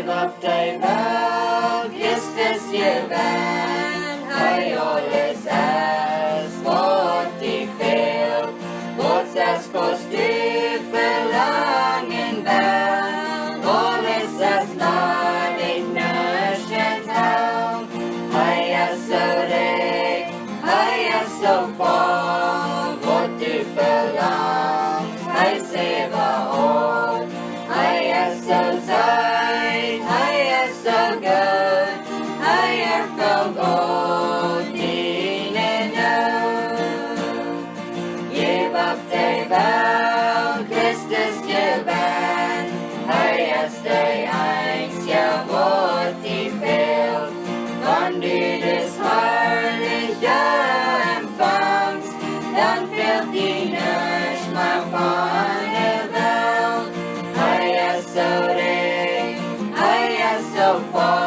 auf die Welt, Christus gewähnt, hei alles es, was die fehlt, was es kostet, verlangen will, alles es leidig nöschen tau, hei es so reich, hei es so voll, was du verlangst, hei selber auch, hei es so sein, hei es so gut, hei von Gott dienen nur. Gib auf die Welt, Christus gewähnt, hei es die einzige, was die fehlt, wenn du das Herrliche empfangst, dann fehlt die nicht mehr von der Welt. Hei es so reich, hei es so voll,